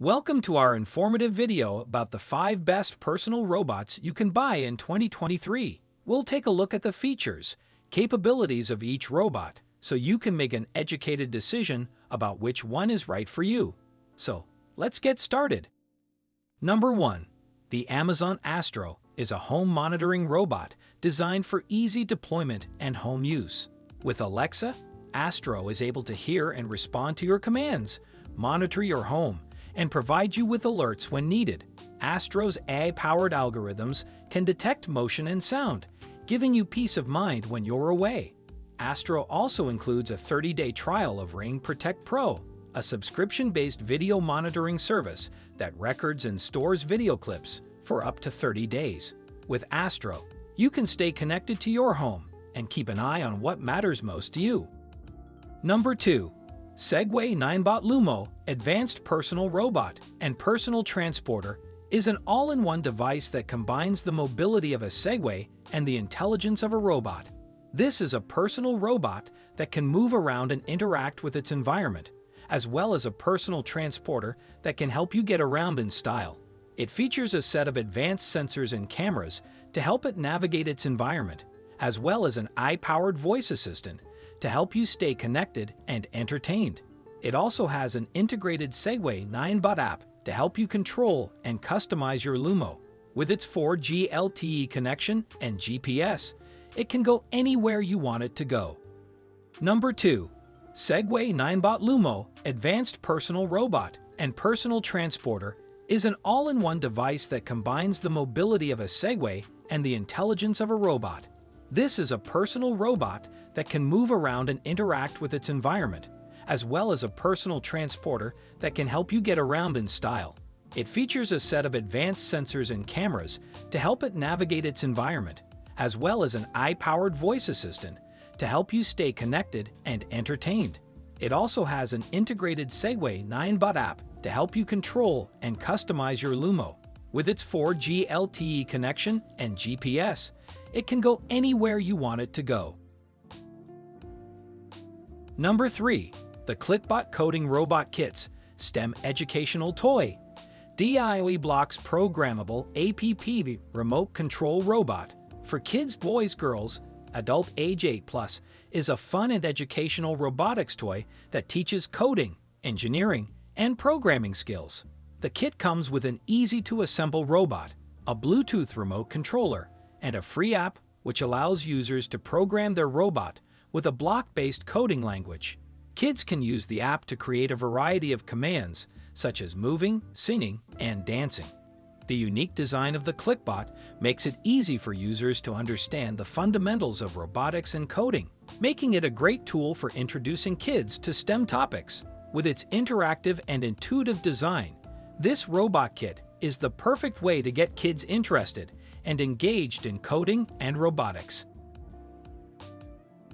Welcome to our informative video about the 5 best personal robots you can buy in 2023. We'll take a look at the features, capabilities of each robot, so you can make an educated decision about which one is right for you. So, let's get started. Number 1. The Amazon Astro is a home monitoring robot designed for easy deployment and home use. With Alexa, Astro is able to hear and respond to your commands, monitor your home, and provide you with alerts when needed. Astro's AI-powered algorithms can detect motion and sound, giving you peace of mind when you're away. Astro also includes a 30-day trial of Ring Protect Pro, a subscription-based video monitoring service that records and stores video clips for up to 30 days. With Astro, you can stay connected to your home and keep an eye on what matters most to you. Number 2. Segway Ninebot LOOMO Advanced Personal Robot and Personal Transporter is an all-in-one device that combines the mobility of a Segway and the intelligence of a robot. This is a personal robot that can move around and interact with its environment, as well as a personal transporter that can help you get around in style. It features a set of advanced sensors and cameras to help it navigate its environment, as well as an AI-powered voice assistant to help you stay connected and entertained. It also has an integrated Segway Ninebot app to help you control and customize your LOOMO. With its 4G LTE connection and GPS, it can go anywhere you want it to go. Number 2. Segway Ninebot LOOMO Advanced Personal Robot and Personal Transporter is an all-in-one device that combines the mobility of a Segway and the intelligence of a robot. This is a personal robot that can move around and interact with its environment, as well as a personal transporter that can help you get around in style. It features a set of advanced sensors and cameras to help it navigate its environment, as well as an AI-powered voice assistant to help you stay connected and entertained. It also has an integrated Segway Ninebot app to help you control and customize your LOOMO. With its 4G LTE connection and GPS, it can go anywhere you want it to go. Number 3. The ClicBot Coding Robot Kits STEM Educational Toy DIY Blocks Programmable APP Remote Control Robot for kids, boys, girls, adult age 8+, is a fun and educational robotics toy that teaches coding, engineering, and programming skills. The kit comes with an easy-to-assemble robot, a Bluetooth remote controller, and a free app which allows users to program their robot with a block-based coding language. Kids can use the app to create a variety of commands, such as moving, singing, and dancing. The unique design of the ClicBot makes it easy for users to understand the fundamentals of robotics and coding, making it a great tool for introducing kids to STEM topics. With its interactive and intuitive design, this robot kit is the perfect way to get kids interested and engaged in coding and robotics.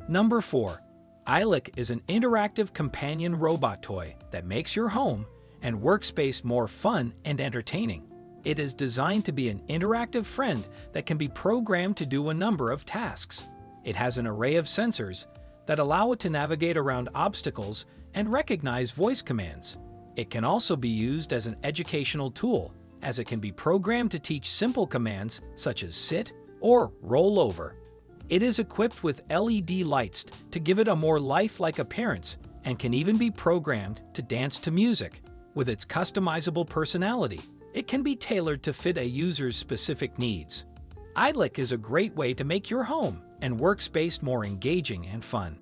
Number 4. Eilik is an interactive companion robot toy that makes your home and workspace more fun and entertaining. It is designed to be an interactive friend that can be programmed to do a number of tasks. It has an array of sensors that allow it to navigate around obstacles and recognize voice commands. It can also be used as an educational tool, as it can be programmed to teach simple commands such as sit or roll over. It is equipped with LED lights to give it a more lifelike appearance and can even be programmed to dance to music. With its customizable personality, it can be tailored to fit a user's specific needs. Eilik is a great way to make your home and workspace more engaging and fun.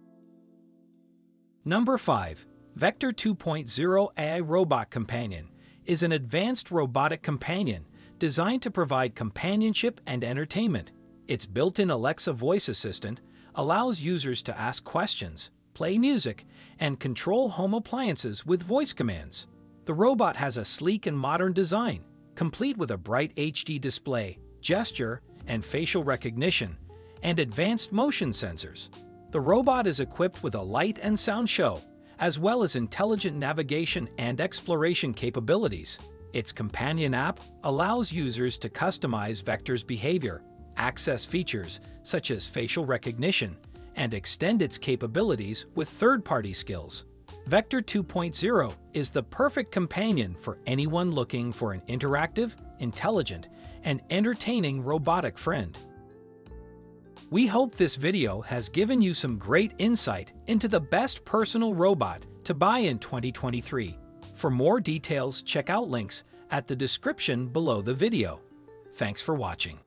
Number 5. Vector 2.0 AI Robot Companion is an advanced robotic companion designed to provide companionship and entertainment. Its built-in Alexa voice assistant allows users to ask questions, play music, and control home appliances with voice commands. The robot has a sleek and modern design, complete with a bright HD display, gesture and facial recognition, and advanced motion sensors. The robot is equipped with a light and sound show, as well as intelligent navigation and exploration capabilities. Its companion app allows users to customize Vector's behavior, access features such as facial recognition, and extend its capabilities with third-party skills. Vector 2.0 is the perfect companion for anyone looking for an interactive, intelligent, and entertaining robotic friend. We hope this video has given you some great insight into the best personal robot to buy in 2023. For more details, check out links at the description below the video. Thanks for watching.